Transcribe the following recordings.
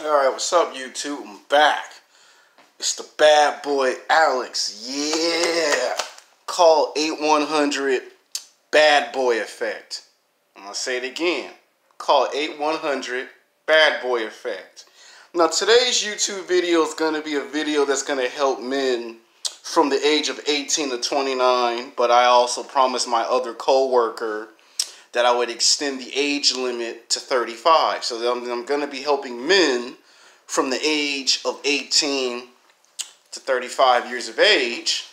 Alright, what's up, YouTube? I'm back. It's the bad boy Alex. Yeah! Call 8100 Bad Boy Effect. I'm gonna say it again. Call 8100 Bad Boy Effect. Now, today's YouTube video is gonna be a video that's gonna help men from the age of 18 to 29, but I also promised my other co-worker that I would extend the age limit to 35. So I'm going to be helping men from the age of 18 to 35 years of age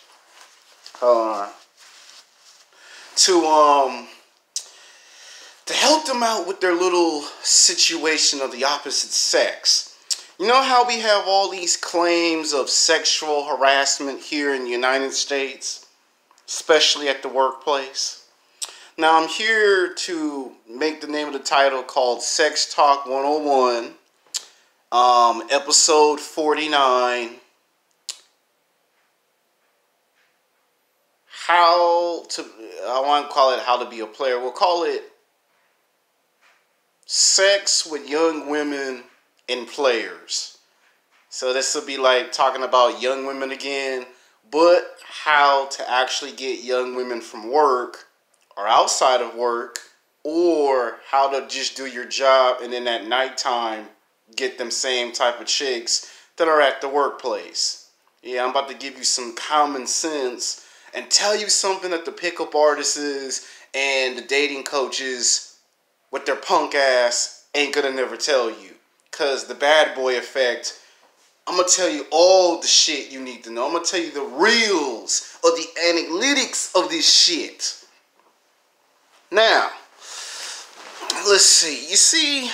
to help them out with their little situation of the opposite sex. You know how we have all these claims of sexual harassment here in the United States, especially at the workplace? Now, I'm here to make the name of the title called Sex Talk 101, episode 49. I want to call it How to Be a Player. We'll call it Sex with Young Women and Players. So this will be like talking about young women again, but how to actually get young women from work or outside of work, or how to just do your job and then at nighttime get them same type of chicks that are at the workplace. Yeah, I'm about to give you some common sense and tell you something that the pickup artists and the dating coaches with their punk ass ain't gonna never tell you. Cause the bad boy effect, I'm gonna tell you all the shit you need to know. I'm gonna tell you the reals of the analytics of this shit. Now, let's see.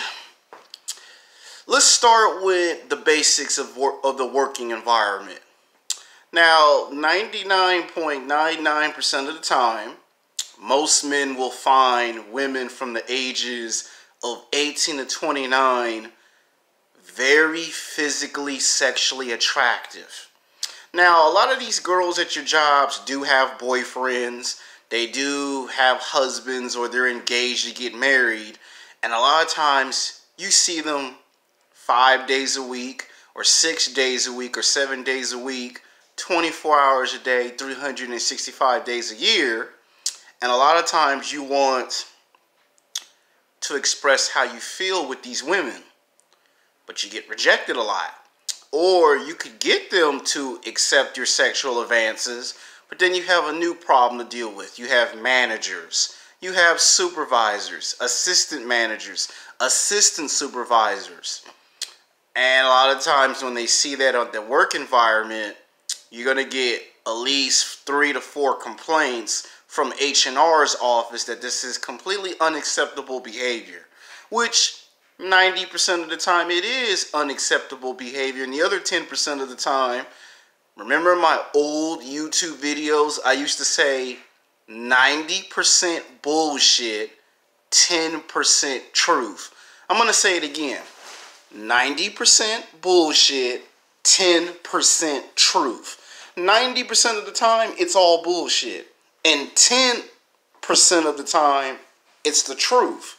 Let's start with the basics of the working environment. Now, 99.99% of the time, most men will find women from the ages of 18 to 29 very physically, sexually attractive. Now, a lot of these girls at your jobs do have boyfriends. They do have husbands, or they're engaged to get married. And a lot of times you see them 5 days a week or 6 days a week or 7 days a week, 24 hours a day, 365 days a year. And a lot of times you want to express how you feel with these women, but you get rejected a lot. Or you could get them to accept your sexual advances, but then you have a new problem to deal with. You have managers, you have supervisors, assistant managers, assistant supervisors. And a lot of times when they see that on the work environment, you're going to get at least 3 to 4 complaints from H&R's office that this is completely unacceptable behavior, which 90% of the time it is unacceptable behavior, and the other 10% of the time, remember my old YouTube videos? I used to say 90% bullshit, 10% truth. I'm going to say it again. 90% bullshit, 10% truth. 90% of the time, it's all bullshit. And 10% of the time, it's the truth.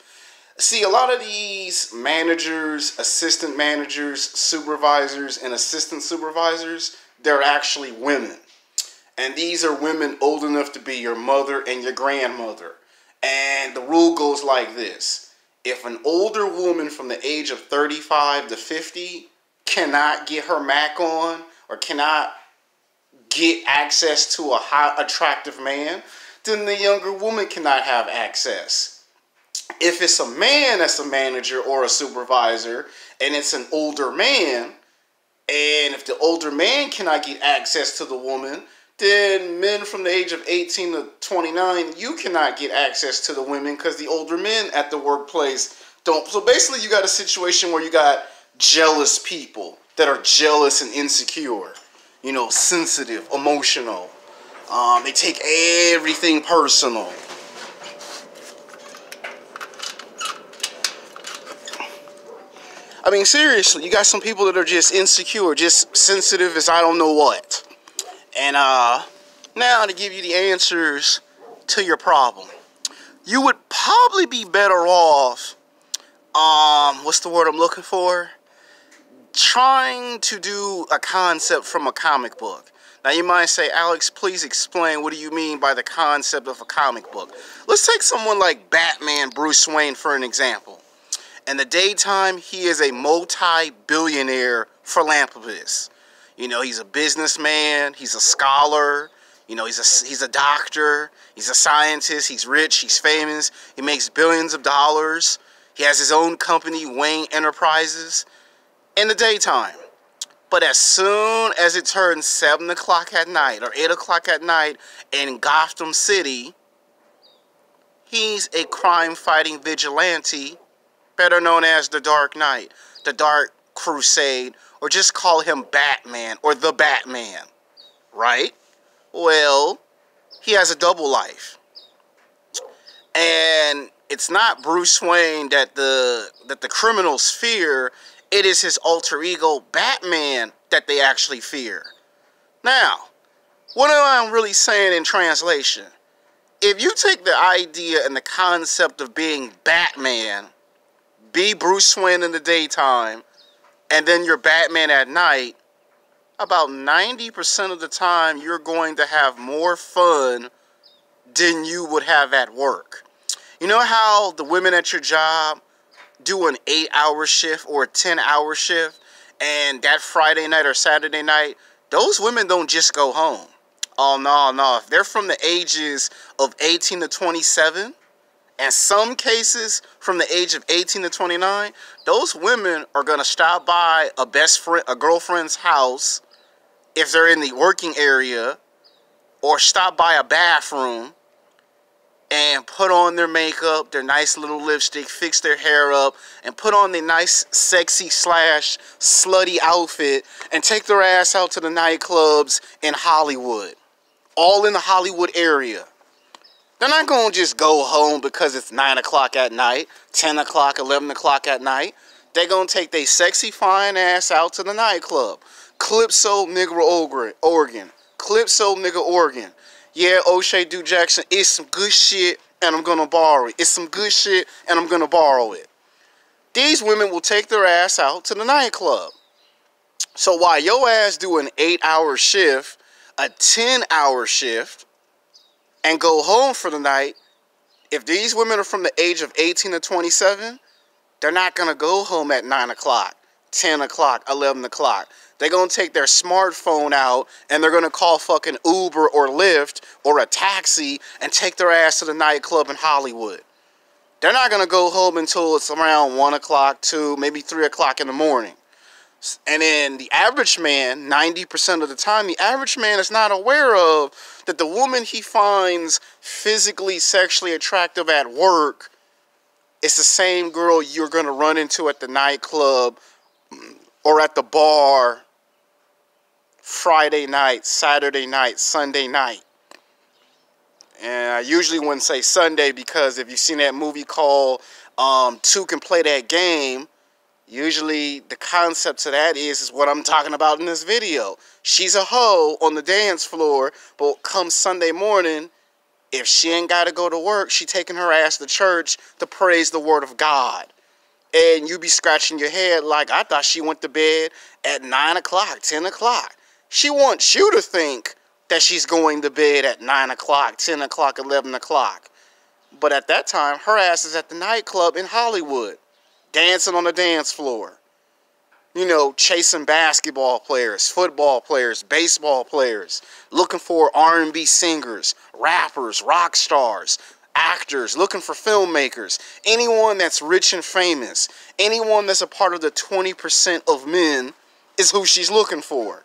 See, a lot of these managers, assistant managers, supervisors, and assistant supervisors, they're actually women. And these are women old enough to be your mother and your grandmother. And the rule goes like this. If an older woman from the age of 35 to 50 cannot get her Mac on or cannot get access to a hot, attractive man, then the younger woman cannot have access. If it's a man that's a manager or a supervisor and it's an older man, and if the older man cannot get access to the woman, then men from the age of 18 to 29, you cannot get access to the women because the older men at the workplace don't. So basically you got a situation where you got jealous people that are jealous and insecure, you know, sensitive, emotional. They take everything personal. I mean, seriously, you got some people that are just insecure, just sensitive as I don't know what. And now to give you the answers to your problem. You would probably be better off, what's the word I'm looking for? trying to do a concept from a comic book. Now you might say, Alex, please explain, what do you mean by the concept of a comic book? Let's take someone like Batman, Bruce Wayne, for an example. In the daytime, he is a multi-billionaire philanthropist. You know, he's a businessman, he's a scholar, you know, he's a doctor, he's a scientist, he's rich, he's famous, he makes billions of dollars. He has his own company, Wayne Enterprises, in the daytime. But as soon as it turns 7 o'clock at night or 8 o'clock at night in Gotham City, he's a crime-fighting vigilante, better known as the Dark Knight, the Dark Crusade, or just call him Batman or the Batman, right? Well, he has a double life. And it's not Bruce Wayne that the criminals fear. It is his alter ego, Batman, that they actually fear. Now, what am I really saying in translation? If you take the idea and the concept of being Batman, be Bruce Wayne in the daytime, and then you're Batman at night, about 90% of the time you're going to have more fun than you would have at work. You know how the women at your job do an 8-hour shift or a 10-hour shift, and that Friday night or Saturday night, those women don't just go home. Oh, no. If they're from the ages of 18 to 27, and some cases from the age of 18 to 29, those women are going to stop by a girlfriend's house if they're in the working area, or stop by a bathroom and put on their makeup, their nice little lipstick, fix their hair up, and put on their nice, sexy / slutty outfit, and take their ass out to the nightclubs in Hollywood. All in the Hollywood area. They're not going to just go home because it's 9 o'clock at night, 10 o'clock, 11 o'clock at night. They're going to take their sexy, fine ass out to the nightclub. Calypso, nigga, Oregon. Calypso, nigga, Oregon. Yeah, O'Shea Duke Jackson, it's some good shit, and I'm going to borrow it. It's some good shit, and I'm going to borrow it. These women will take their ass out to the nightclub. So while your ass do an 8-hour shift, a 10-hour shift, and go home for the night, if these women are from the age of 18 to 27, they're not going to go home at 9 o'clock, 10 o'clock, 11 o'clock. They're going to take their smartphone out and they're going to call fucking Uber or Lyft or a taxi and take their ass to the nightclub in Hollywood. They're not going to go home until it's around 1 o'clock, 2, maybe 3 o'clock in the morning. And then the average man, 90% of the time, the average man is not aware of that the woman he finds physically, sexually attractive at work is the same girl you're going to run into at the nightclub or at the bar Friday night, Saturday night, Sunday night. And I usually wouldn't say Sunday because if you've seen that movie called Two Can Play That Game, usually the concept to that is what I'm talking about in this video. She's a hoe on the dance floor, but come Sunday morning, if she ain't got to go to work, she taking her ass to church to praise the word of God. And you be scratching your head like, I thought she went to bed at 9 o'clock, 10 o'clock. She wants you to think that she's going to bed at 9 o'clock, 10 o'clock, 11 o'clock. But at that time, her ass is at the nightclub in Hollywood, dancing on the dance floor. You know, chasing basketball players, football players, baseball players, looking for R&B singers, rappers, rock stars, actors, looking for filmmakers, anyone that's rich and famous, anyone that's a part of the 20% of men is who she's looking for.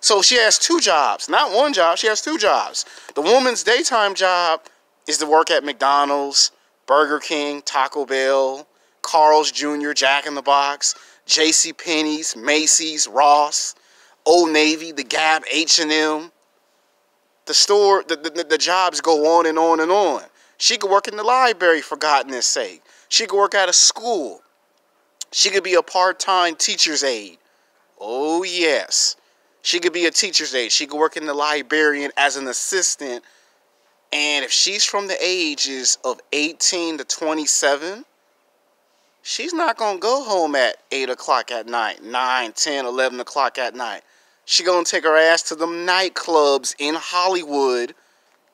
So she has two jobs, not one job, she has two jobs. The woman's daytime job is to work at McDonald's, Burger King, Taco Bell, Carl's Jr., Jack in the Box, JCPenney's, Macy's, Ross, Old Navy, The Gap, H&M. The jobs go on and on and on. She could work in the library, for goodness sake. She could work at a school. She could be a part-time teacher's aide. Oh, yes. She could be a teacher's aide. She could work in the librarian as an assistant. And if she's from the ages of 18 to 27, she's not going to go home at 8 o'clock at night, 9, 10, 11 o'clock at night. She going to take her ass to them nightclubs in Hollywood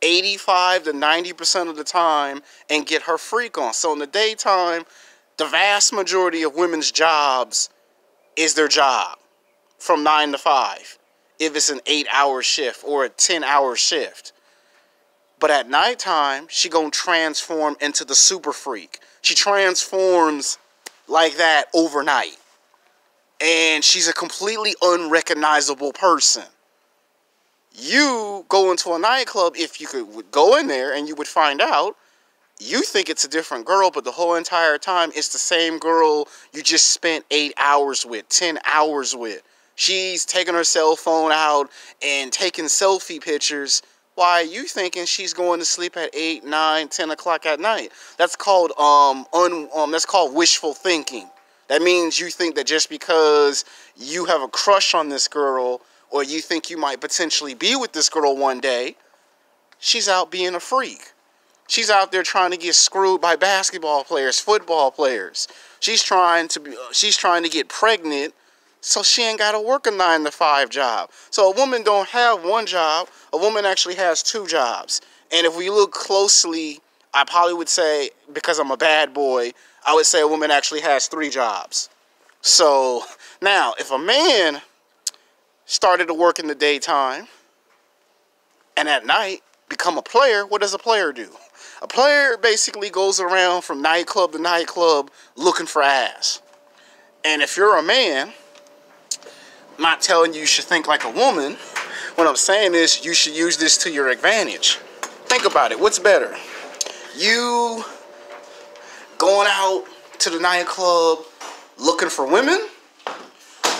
85 to 90% of the time and get her freak on. So in the daytime, the vast majority of women's jobs is their job from 9 to 5. If it's an 8-hour shift or a 10-hour shift. But at nighttime, she gonna transform into the super freak. She transforms like that overnight. And she's a completely unrecognizable person. You go into a nightclub, if you could go in there and you would find out, you think it's a different girl, but the whole entire time it's the same girl you just spent 8 hours with, 10 hours with. She's taking her cell phone out and taking selfie pictures. Why, you thinking she's going to sleep at 8, 9, 10 o'clock at night. That's called that's called wishful thinking. That means you think that just because you have a crush on this girl, or you think you might potentially be with this girl one day, she's out being a freak. She's out there trying to get screwed by basketball players, football players. She's trying to get pregnant, so she ain't got to work a 9 to 5 job. So a woman don't have one job. A woman actually has 2 jobs. And if we look closely, I probably would say, because I'm a bad boy, I would say a woman actually has 3 jobs. So now, if a man started to work in the daytime and at night become a player, what does a player do? A player basically goes around from nightclub to nightclub looking for ass. And if you're a man, I'm not telling you should think like a woman. What I'm saying is you should use this to your advantage. Think about it. What's better? You going out to the nightclub looking for women,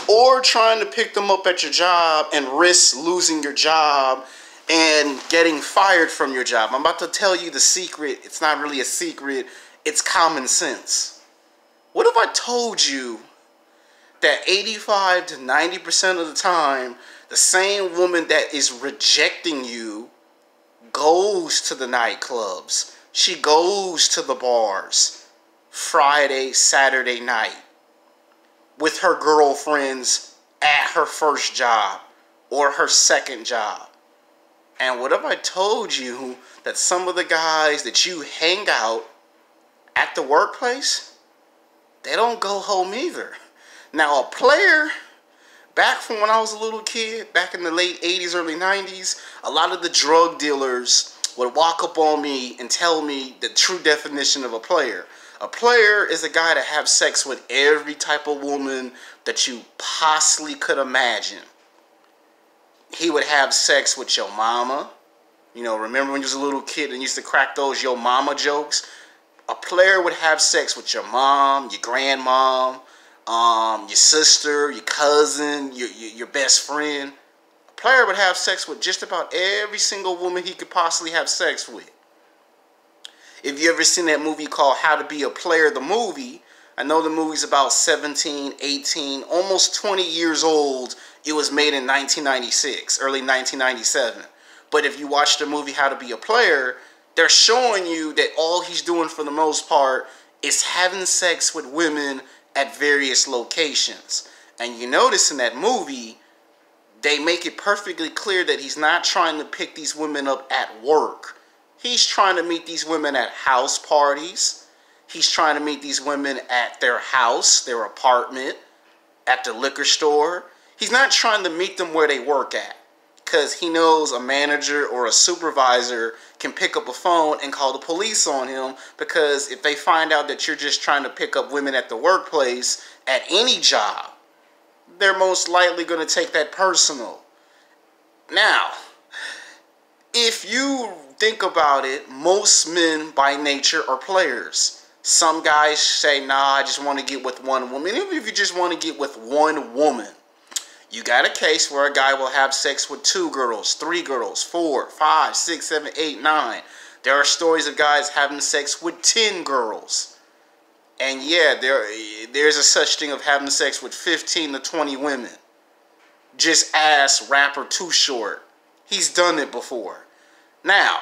or trying to pick them up at your job and risk losing your job and getting fired from your job? I'm about to tell you the secret. It's not really a secret. It's common sense. What if I told you that 85 to 90% of the time, the same woman that is rejecting you goes to the nightclubs. She goes to the bars Friday, Saturday night with her girlfriends at her first job or her second job? And what if I told you that some of the guys that you hang out at the workplace, they don't go home either? Now, a player, back from when I was a little kid, back in the late 80s, early 90s, a lot of the drug dealers would walk up on me and tell me the true definition of a player. A player is a guy that has sex with every type of woman that you possibly could imagine. He would have sex with your mama. You know, remember when you was a little kid and used to crack those yo mama jokes? A player would have sex with your mom, your grandmom, your sister, your cousin, your best friend. A player would have sex with just about every single woman he could possibly have sex with. If you ever seen that movie called How to Be a Player, the movie, I know the movie's about 17, 18, almost 20 years old. It was made in 1996, early 1997. But if you watch the movie How to Be a Player, they're showing you that all he's doing for the most part is having sex with women at various locations. And you notice in that movie, they make it perfectly clear that he's not trying to pick these women up at work. He's trying to meet these women at house parties. He's trying to meet these women at their house, their apartment, at the liquor store. He's not trying to meet them where they work at, because he knows a manager or a supervisor can pick up a phone and call the police on him, because if they find out that you're just trying to pick up women at the workplace, at any job, they're most likely going to take that personal. Now, if you think about it, most men by nature are players. Some guys say, nah, I just want to get with one woman. Even if you just want to get with one woman, you got a case where a guy will have sex with 2 girls, 3 girls, 4, 5, 6, 7, 8, 9. There are stories of guys having sex with 10 girls. And yeah, there's a such thing of having sex with 15 to 20 women. Just ask rapper Too Short. He's done it before. Now,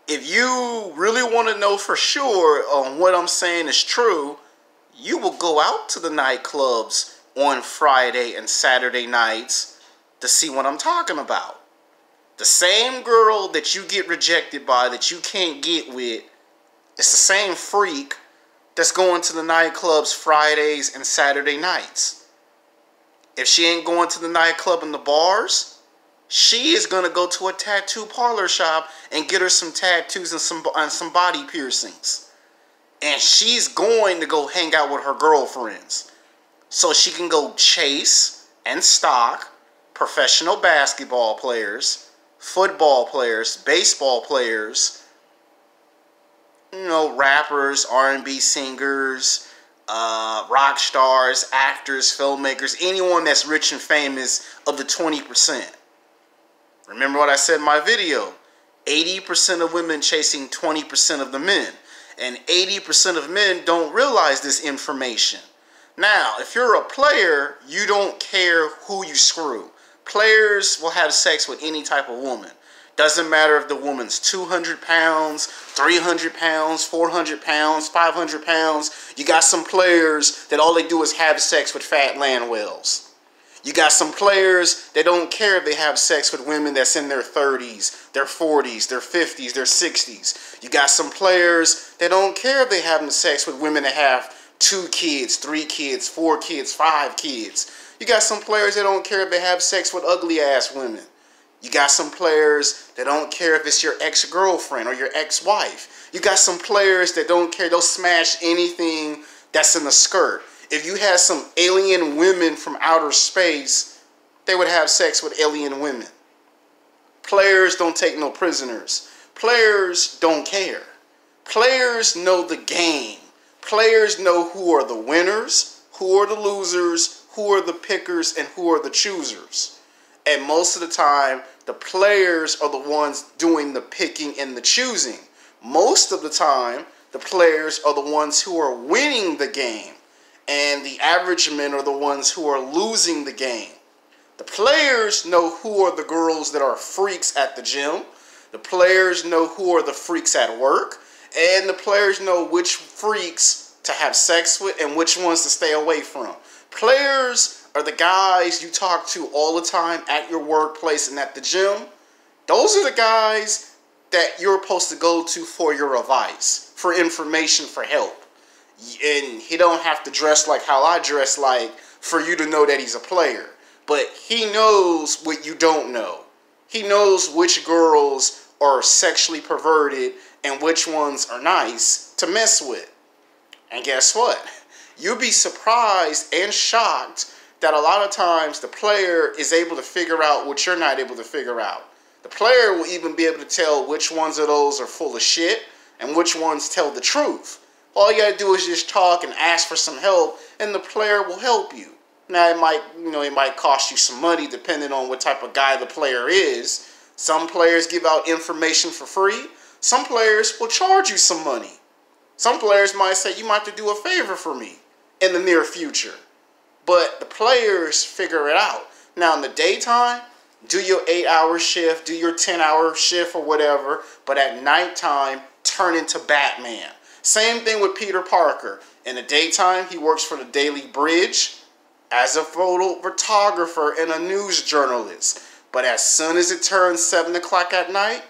if you really want to know for sure on what I'm saying is true, you will go out to the nightclubs on Friday and Saturday nights to see what I'm talking about. The same girl that you get rejected by, that you can't get with, it's the same freak that's going to the nightclubs Fridays and Saturday nights. If she ain't going to the nightclub and the bars, she is going to go to a tattoo parlor shop and get her some tattoos and some body piercings. And she's going to go hang out with her girlfriends so she can go chase and stalk professional basketball players, football players, baseball players, rappers, R&B singers, rock stars, actors, filmmakers, anyone that's rich and famous of the 20%. Remember what I said in my video? 80% of women chasing 20% of the men. And 80% of men don't realize this information. Now, if you're a player, you don't care who you screw. Players will have sex with any type of woman. Doesn't matter if the woman's 200 pounds, 300 pounds, 400 pounds, 500 pounds. You got some players that all they do is have sex with fat land whales. You got some players that don't care if they have sex with women that's in their 30s, their 40s, their 50s, their 60s. You got some players that don't care if they having sex with women that have 2 kids, 3 kids, 4 kids, 5 kids. You got some players that don't care if they have sex with ugly ass women. You got some players that don't care if it's your ex-girlfriend or your ex-wife. You got some players that don't care. They'll smash anything that's in the skirt. If you had some alien women from outer space, they would have sex with alien women. Players don't take no prisoners. Players don't care. Players know the game. Players know who are the winners, who are the losers, who are the pickers, and who are the choosers. And most of the time, the players are the ones doing the picking and the choosing. Most of the time, the players are the ones who are winning the game. And the average men are the ones who are losing the game. The players know who are the girls that are freaks at the gym. The players know who are the freaks at work. And the players know which freaks to have sex with and which ones to stay away from. Players are the guys you talk to all the time at your workplace and at the gym. Those are the guys that you're supposed to go to for your advice, for information, for help. And he don't have to dress like how I dress like for you to know that he's a player. But he knows what you don't know. He knows which girls are sexually perverted and which ones are nice to mess with. And guess what? You'll be surprised and shocked that a lot of times the player is able to figure out what you're not able to figure out. The player will even be able to tell which ones of those are full of shit and which ones tell the truth. All you gotta do is just talk and ask for some help, and the player will help you. Now it might cost you some money depending on what type of guy the player is. Some players give out information for free. Some players will charge you some money. Some players might say, you might have to do a favor for me in the near future. But the players figure it out. Now in the daytime, do your 8-hour shift, do your 10-hour shift or whatever. But at nighttime, turn into Batman. Same thing with Peter Parker. In the daytime, he works for the Daily Bridge as a photographer and a news journalist. But as soon as it turns 7 o'clock at night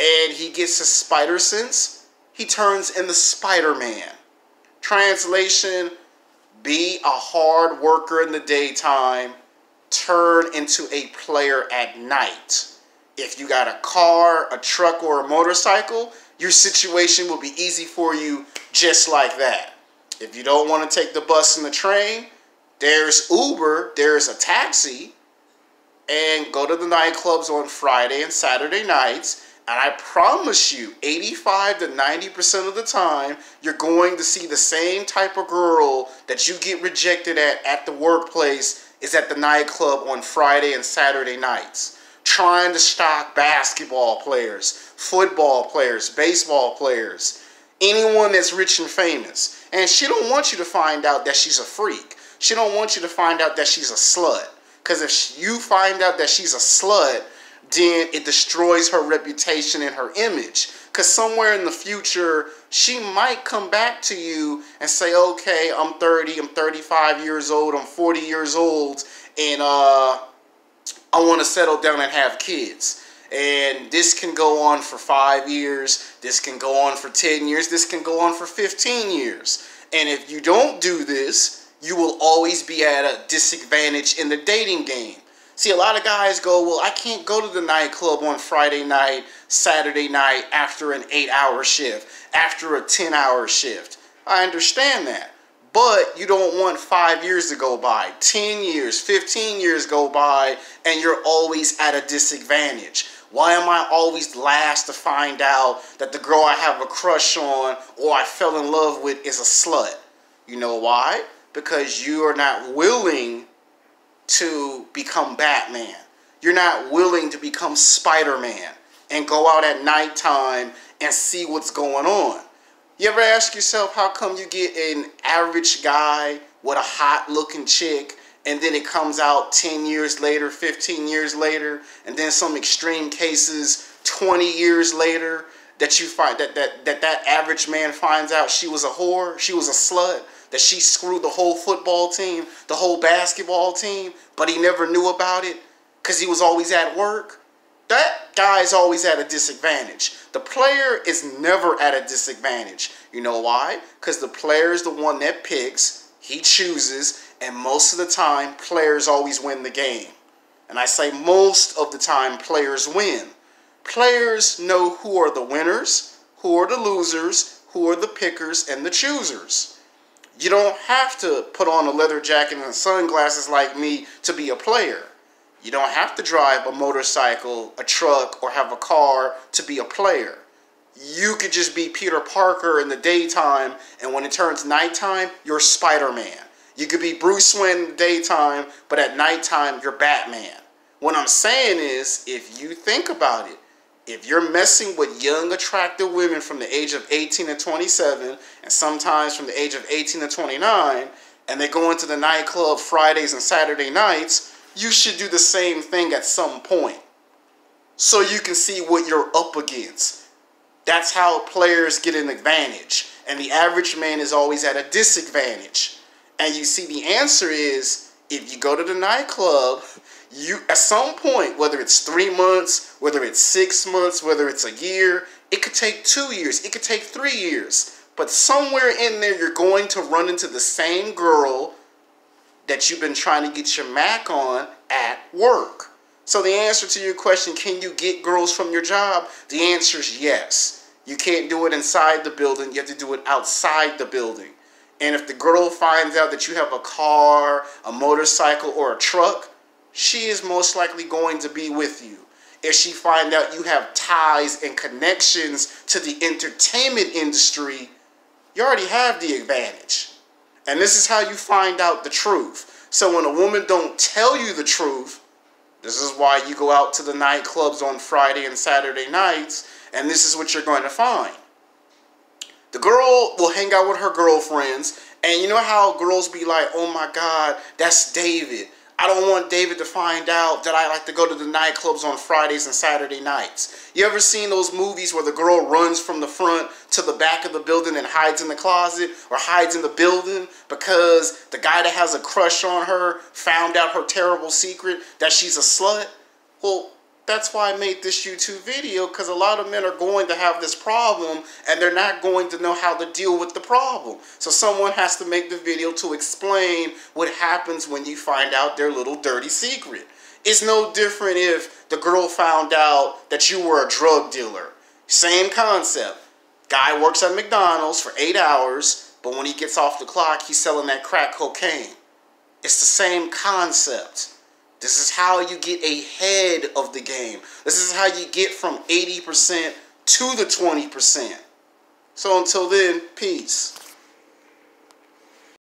and he gets his spider sense, he turns into Spider-Man. Translation, be a hard worker in the daytime, turn into a player at night. If you got a car, a truck, or a motorcycle, your situation will be easy for you just like that. If you don't want to take the bus and the train, there's Uber, there's a taxi, and go to the nightclubs on Friday and Saturday nights. And I promise you, 85 to 90% of the time, you're going to see the same type of girl that you get rejected at the workplace is at the nightclub on Friday and Saturday nights. Trying to stalk basketball players, football players, baseball players, anyone that's rich and famous. And she don't want you to find out that she's a freak. She don't want you to find out that she's a slut. Because if you find out that she's a slut, then it destroys her reputation and her image. Because somewhere in the future, she might come back to you and say, okay, I'm 30, I'm 35 years old, I'm 40 years old, and I want to settle down and have kids. And this can go on for 5 years, this can go on for 10 years, this can go on for 15 years. And if you don't do this, you will always be at a disadvantage in the dating game. See, a lot of guys go, well, I can't go to the nightclub on Friday night, Saturday night, after an 8-hour shift, after a 10-hour shift. I understand that. But you don't want 5 years to go by, 10 years, 15 years go by, and you're always at a disadvantage. Why am I always last to find out that the girl I have a crush on or I fell in love with is a slut? You know why? Because you are not willing to become Batman. You're not willing to become Spider-Man and go out at nighttime and see what's going on. You ever ask yourself how come you get an average guy with a hot looking chick and then it comes out 10 years later, 15 years later, and then some extreme cases 20 years later that you find that average man finds out she was a whore, she was a slut, that she screwed the whole football team, the whole basketball team, but he never knew about it because he was always at work? That guy's always at a disadvantage. The player is never at a disadvantage. You know why? Because the player is the one that picks, he chooses, and most of the time, players always win the game. And I say most of the time, players win. Players know who are the winners, who are the losers, who are the pickers, and the choosers. You don't have to put on a leather jacket and sunglasses like me to be a player. You don't have to drive a motorcycle, a truck, or have a car to be a player. You could just be Peter Parker in the daytime, and when it turns nighttime, you're Spider-Man. You could be Bruce Wayne in the daytime, but at nighttime, you're Batman. What I'm saying is, if you think about it, if you're messing with young, attractive women from the age of 18 to 27, and sometimes from the age of 18 to 29, and they go into the nightclub Fridays and Saturday nights, you should do the same thing at some point, so you can see what you're up against. That's how players get an advantage, and the average man is always at a disadvantage. And you see, the answer is, if you go to the nightclub, you at some point, whether it's 3 months, whether it's 6 months, whether it's a year, it could take 2 years, it could take 3 years, but somewhere in there you're going to run into the same girl that you've been trying to get your Mac on at work. So the answer to your question, can you get girls from your job? The answer is yes. You can't do it inside the building. You have to do it outside the building. And if the girl finds out that you have a car, a motorcycle, or a truck, she is most likely going to be with you. If she finds out you have ties and connections to the entertainment industry, you already have the advantage. And this is how you find out the truth. So when a woman don't tell you the truth, this is why you go out to the nightclubs on Friday and Saturday nights, and this is what you're going to find. The girl will hang out with her girlfriends, and you know how girls be like, oh my God, that's David. I don't want David to find out that I like to go to the nightclubs on Fridays and Saturday nights. You ever seen those movies where the girl runs from the front to the back of the building and hides in the closet or hides in the building because the guy that has a crush on her found out her terrible secret that she's a slut? Well, that's why I made this YouTube video, because a lot of men are going to have this problem and they're not going to know how to deal with the problem. So someone has to make the video to explain what happens when you find out their little dirty secret. It's no different if the girl found out that you were a drug dealer. Same concept. Guy works at McDonald's for 8 hours, but when he gets off the clock, he's selling that crack cocaine. It's the same concept. This is how you get ahead of the game. This is how you get from 80% to the 20%. So until then, peace.